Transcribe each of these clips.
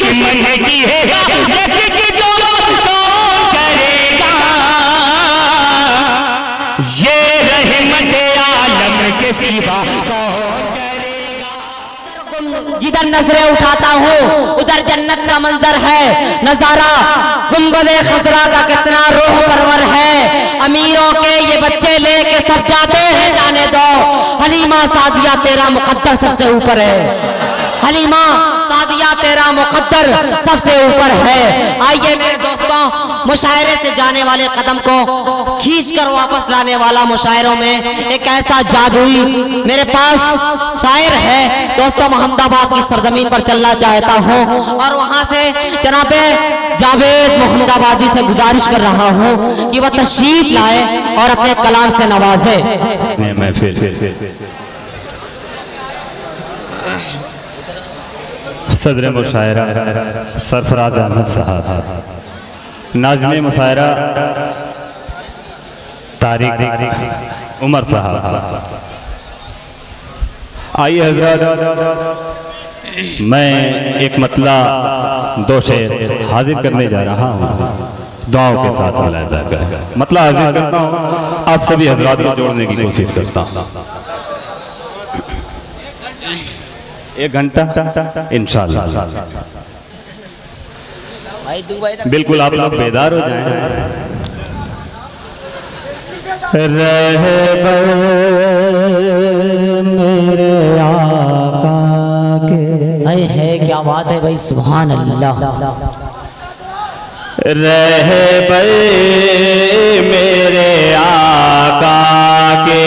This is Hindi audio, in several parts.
दुश्मन की है जो कौन करेगा, ये रहमत आलम के सिवा कौन करेगा। जिधर नजरें उठाता हूँ उधर जन्नत का मंजर है नजारा, गुंबदे खजरा का कितना रूह परवर है। अमीरों के ये बच्चे लेके सब जाते हैं, जाने दो। हलीमा सादिया तेरा मुकद्दर सबसे ऊपर है, हलीमा सादिया तेरा मुकद्दर सबसे ऊपर है। आइए मेरे दोस्तों, मुशायरे से जाने वाले कदम को खींचकर वापस लाने वाला मुशायरों में एक ऐसा जादुई मेरे पास शायर है दोस्तों। मोहम्मदाबाद की सरजमीन पर चलना चाहता हूँ और वहाँ से जनाबे जावेद मोहम्मदाबादी से गुजारिश कर रहा हूँ कि वह तशरीफ लाए और अपने कलाम से नवाजे। सदर मुशायरा सरफराज अहमद साहब, नाज़िम मुशायरा तारिक उमर साहब। आइए हजरत, मैं एक मतला दो शेर हाजिर करने जा रहा हूँ, दुआओं के साथ मुलाहिजा कर मतला हाजिर करता हूँ, आप सभी हजरात को जोड़ने की कोशिश करता हूँ। 1 घंटा इंशाअल्लाह। बिल्कुल आप लोग बेदार हो जाएं। रहबर मेरे आका के, है क्या बात है भाई, सुभान अल्लाह। रहबर मेरे आका के,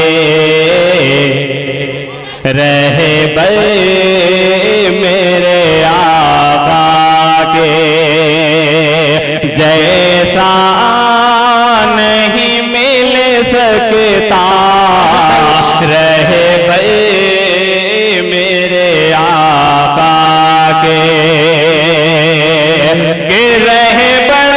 रहबर मेरे आका के, जैसा नहीं मिल सकता। रहबर मेरे आका के, रहबर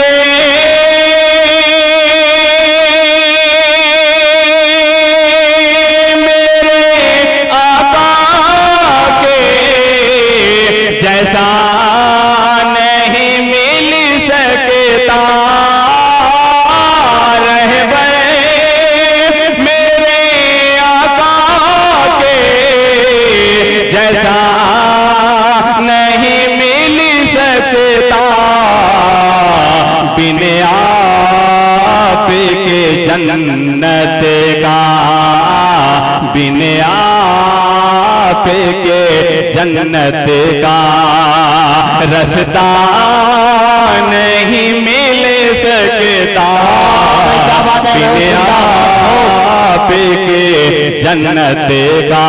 नहीं मिल सकता। रहबर मेरे आका के, जैसा नहीं मिल सकता। बिन आप के जन्नत का, बिन आप के जन्नत का रास्ता नहीं मिल सकता। बिन आप के जन्नत का।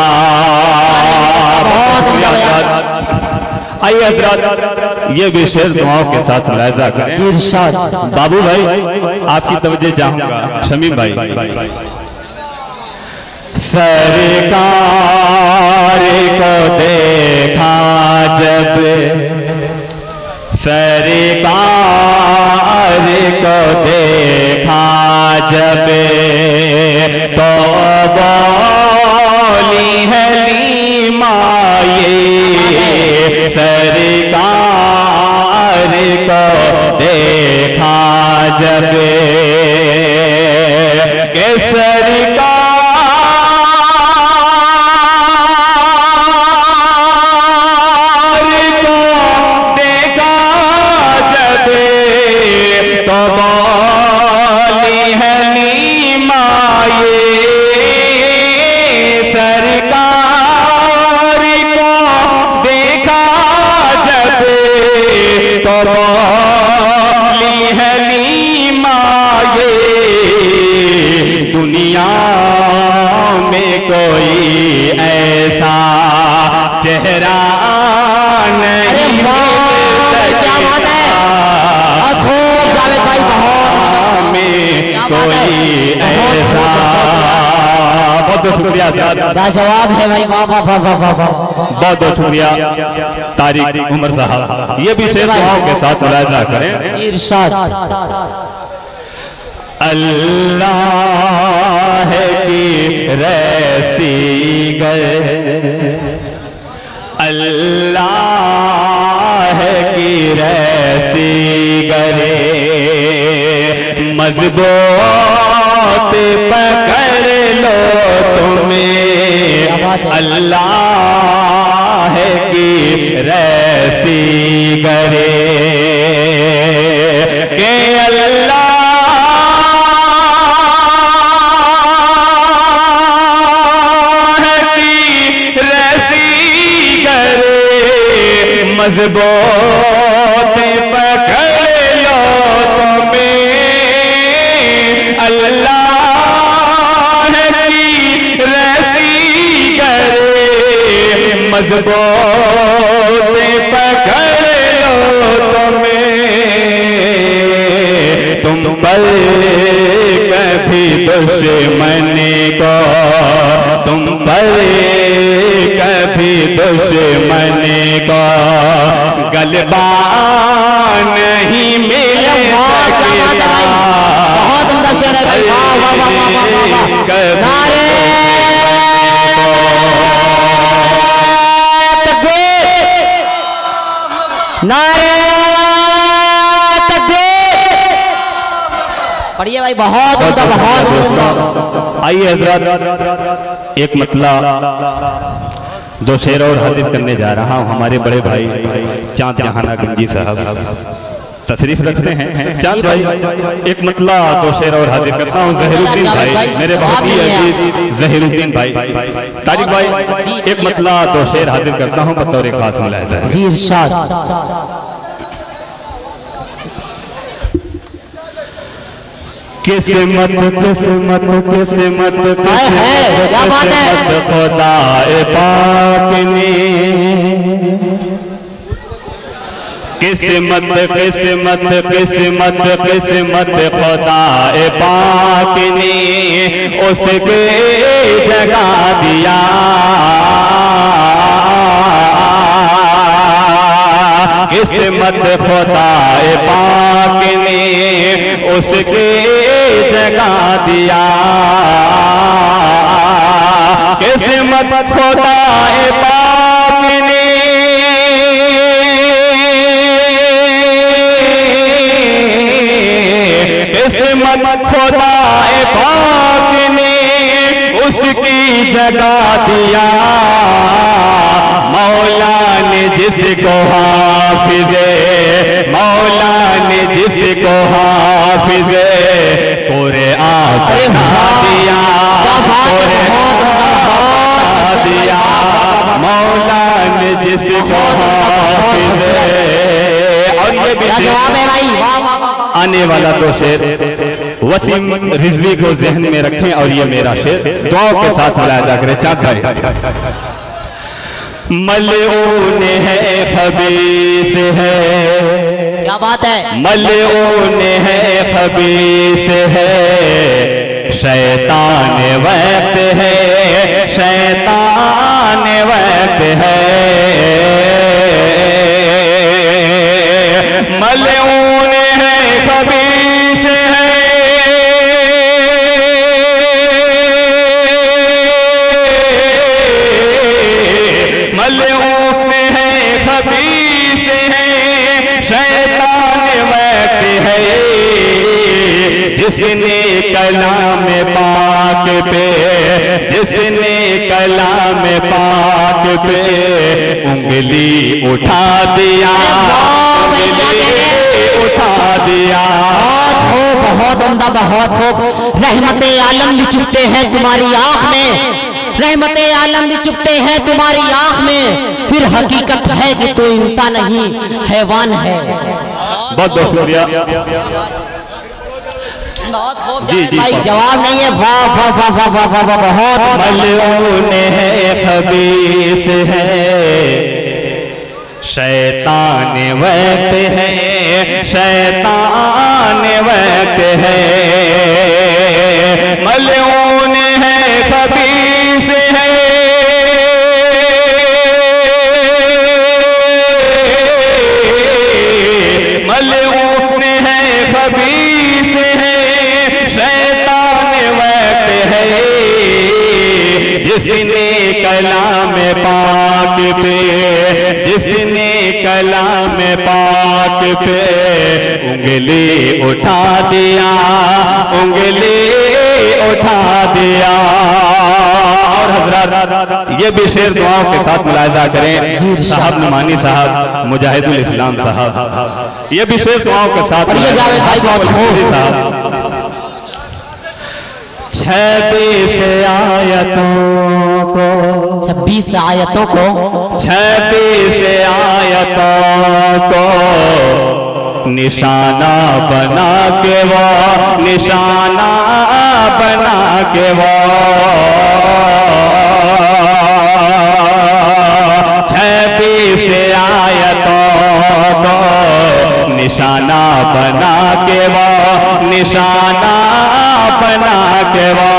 आइए हजरात, ये भी शेर दुआओं के साथ मुलाहिजा करें। इरशाद बाबू भाई आपकी तवज्जो चाहूंगा, शमीम भाई। सरकार को देखा जब, सरकार को देखा जब, तो बोली हलीमा ये, सरकार को देखा जब, के सरकार दुनिया में कोई ऐसा चेहरा नहीं। क्या बात है, खूब जावेद भाई, बहुत में कोई ऐसा। बहुत बहुत शुक्रिया, जवाब है भाई, वाह वाह वाह वाह वाह। बहुत बहुत शुक्रिया तारिक उमर साहब। ये भी शेर दुआओं के साथ मुलाहिजा करें। इरशाद अल्लाह की रसी गए, अल्लाह की रैसी करे, मजबूत पकड़ लो तुम्हें अल्लाह की रैसी करे, के अल्लाह मजबूत पकड़ लो तुम्हें अल्लाह की रसी करे, मजबूत पकड़ लो तुम्हें, तुम पर कभी दुश्मनी को, तुम पर कभी दुश्मनी को गलबा नहीं मिल सकेगा। बहुत उम्दा शेर है भाई, वाह वाह वाह वाह वाह वाह। नारे तकबीर, नारे तकबीर, पढ़िए भाई, बहुत उम्दा, बहुत उम्दा। आइए हजरत, एक मतला दो शेर और हाजिर करने जा रहा हूँ। हमारे बड़े भाई चांद जहाना गंजी साहब तशरीफ रखते हैं। चांद भाई एक मतला दो शेर और हाजिर करता हूँ। जहीरुद्दीन भाई, मेरे बहुत ही अजीज जहीरुद्दीन भाई, तारिक भाई, एक मतला दो शेर हाजिर करता हूँ बतौर खास मुलाहिजा जी। इरशाद। किस्मत किस्मत किस्मत किस्मत खुदा पाक ने, किस्मत किस्मत किस्मत किस्मत खुदा पाक ने उसके जगा दिया, किस्मत खुदा पाक ने उसके जगा दिया, किस्मत खुदा पाक ने किस्मत खुदा पाक ने उसकी जगा दिया, मौला ने जिसको हाफिज़े, मौला ने जिसको हाफिज़े कुरान बना दिया, कुरान दिया, मौला ने जिसको हाफिज़े। और ये भी आने वाला दो शेर वसीम रिजवी को जहन में रखें और ये मेरा शेर दुआओं के साथ मुलाहिजा करें। चांद भाई, मलऊन है खबीस है, क्या बात है, मलऊन है खबीस है, शैतान वक्त है, शैतान वक्त है, मलऊन है खबीस है, मलऊन है खबीस है, शैतान वक्त है, जिसने कलाम पाक पे, जिसने कलाम पाक पे उंगली उठा दिया, उठा दिया। बहुत उम्दा, बहुत खूब। रहमते आलम भी चुपते हैं तुम्हारी आंख में, रहमते आलम भी चुपते हैं तुम्हारी आंख में, फिर हकीकत है कि तो इंसान नहीं हैवान है। बहुत बहुत शुक्रिया। बहुत खूब जी जी, भाई, जवाब नहीं है। वाह वाह वाह वाह वाह वाह वाह, बहुत। मलऊन है खबीस है, शैतान वक्त है, शैतान वक्त है, मलऊन है खबीस है, मलऊन है खबीस है, शैतान वक्त है, जिसने कलाम पाक पे, जिसने कलाम पाक पाक पे उंगली उठा दिया, उंगली उठा दिया। और हजरत ये भी शेर दुआओं के साथ मुलाहिजा करें। साहब नुमानी साहब, मुजाहिदुल इस्लाम साहब, ये भी शेर दुआओं के साथ साहब। 26 आयतों को, 26 आयतों को, 26 आयतों को निशाना बना के वो, निशाना बना के वो 26 आयतों को निशाना बना के वो, निशाना बना के वो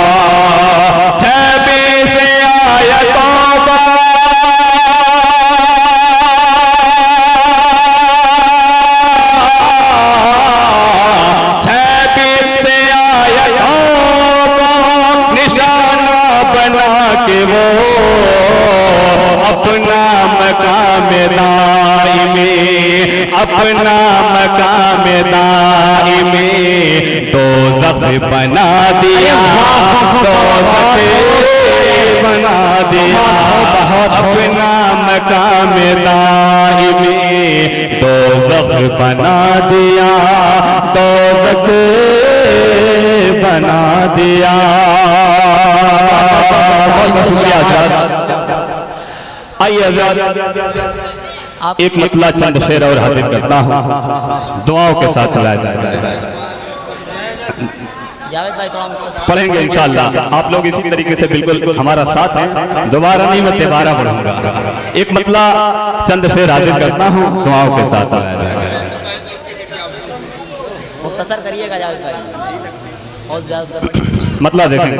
26 आयतों को 26 आयतों को निशाना बना के वो अपना मकाम दाइमी, अपना मकाम दाइमी दोज़ख बना दिया, दोज़ख बना दिया। अपना मकाम दाइमी दोज़ख बना दिया, दोज़ख बना दिया। बहुत शुक्रिया सर। आइए एक मतला चंद शेर और हाजिर करता हूँ, दुआओं के साथ लाया जाएगा, पढ़ेंगे इंशाअल्लाह। आप लोग इसी तरीके से बिल्कुल हमारा साथ हैं। दोबारा नहीं, मैं तिबारा पढ़ूंगा। एक मतला चंद शेर हाजिर करता हूँ, दुआओं के साथ लाया जाएगा। मुख्तसर करिएगा जावेद भाई, बहुत ज्यादा मतलब देखें।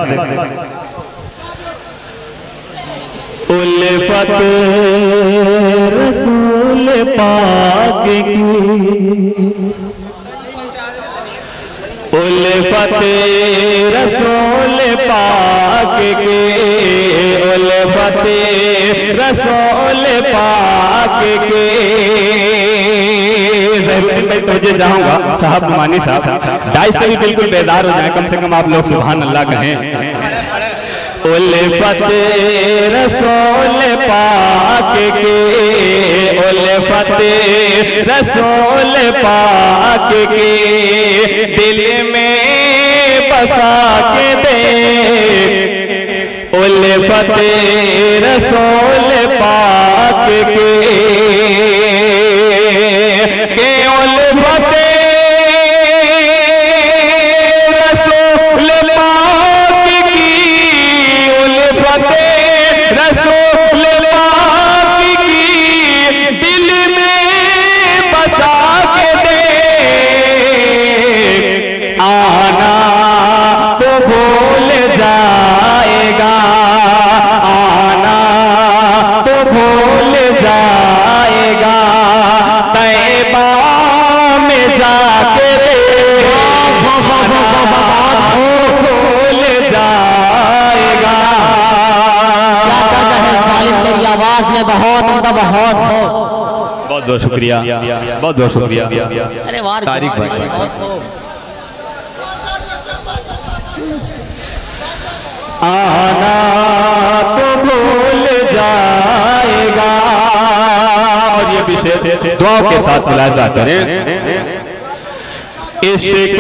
उल्फत रसूल पाक की, उल्फत रसूल पाक की, उल्फत रसूल पाक की। मैं तुझे जाऊंगा साहब नुमानी साहब, डाइस से भी बिल्कुल बेदार हो जाए, कम से कम आप लोग सुभान अल्लाह कहें। उल्फत रसूल पाक के, उल्फत रसूल पाक के दिल में बसा के दे, उल्फत रसूल पाक के उल्फत रसूल पाक की दिल में बसा के दे, आना तो भूल जाएगा, आना तो भूल जाएगा, तैबा में जाके दे, भूल जाएगा। तेरी आवाज में बहुत बहुत हो। बहुत बहुत शुक्रिया, बहुत बहुत शुक्रिया। अरे वाह तारीख भाई, आना तो भूल जाएगा। और ये विषय दुआओं के साथ मुलाजा करें। इश्क़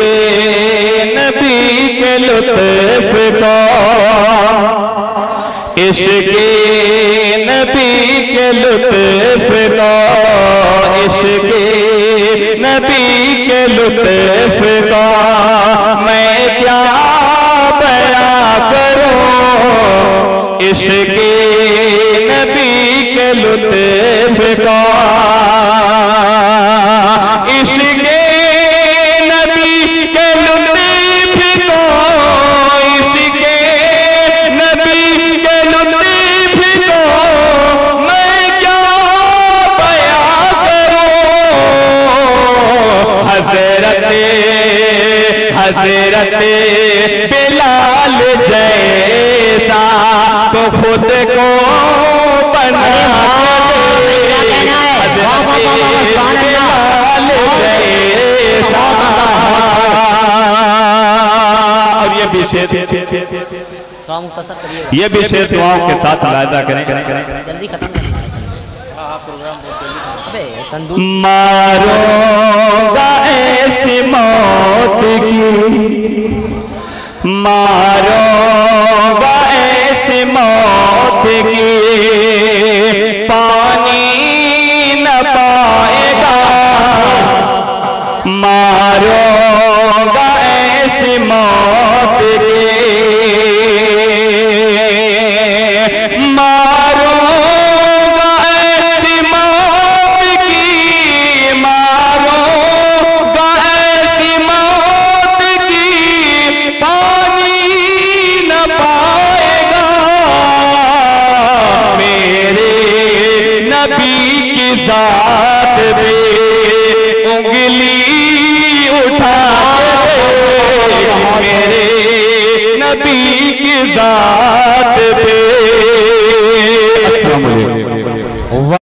नबी के लुत्फ़ को, इश्क़ नबी के लुत्फ़ को, इश्क़ नबी के लुत्फ़ को मैं क्या बयां करूं, इश्क़ नबी के लुत्फ़ को, इश्क़ नबी के लुत्फ़ को, इश्क़ नबी के लुत्फ़ को मैं क्या बयां करूं। हज़रत हज़रत बिलाल जैसा तो खुद को बना, हज़रत बिलाल शेर, थोड़ा मुख्तसर करिए। ये भी शेर दुआओं के साथ मुलाहिजा करें। जल्दी खत्म करना है असल में। अबे तंदूर मारूंगा ऐसी मौत की, मारूंगा ऐसी मौत की, पानी न पाएगा, मारूंगा ऐसी मौत की, मारूंगा ऐसी मौत की, मारूंगा ऐसी मौत की, पानी न पाएगा, मेरे नबी की जात पे उंगली उठा मेरे नबी की जात पे। अस्सलाम वालेकुम।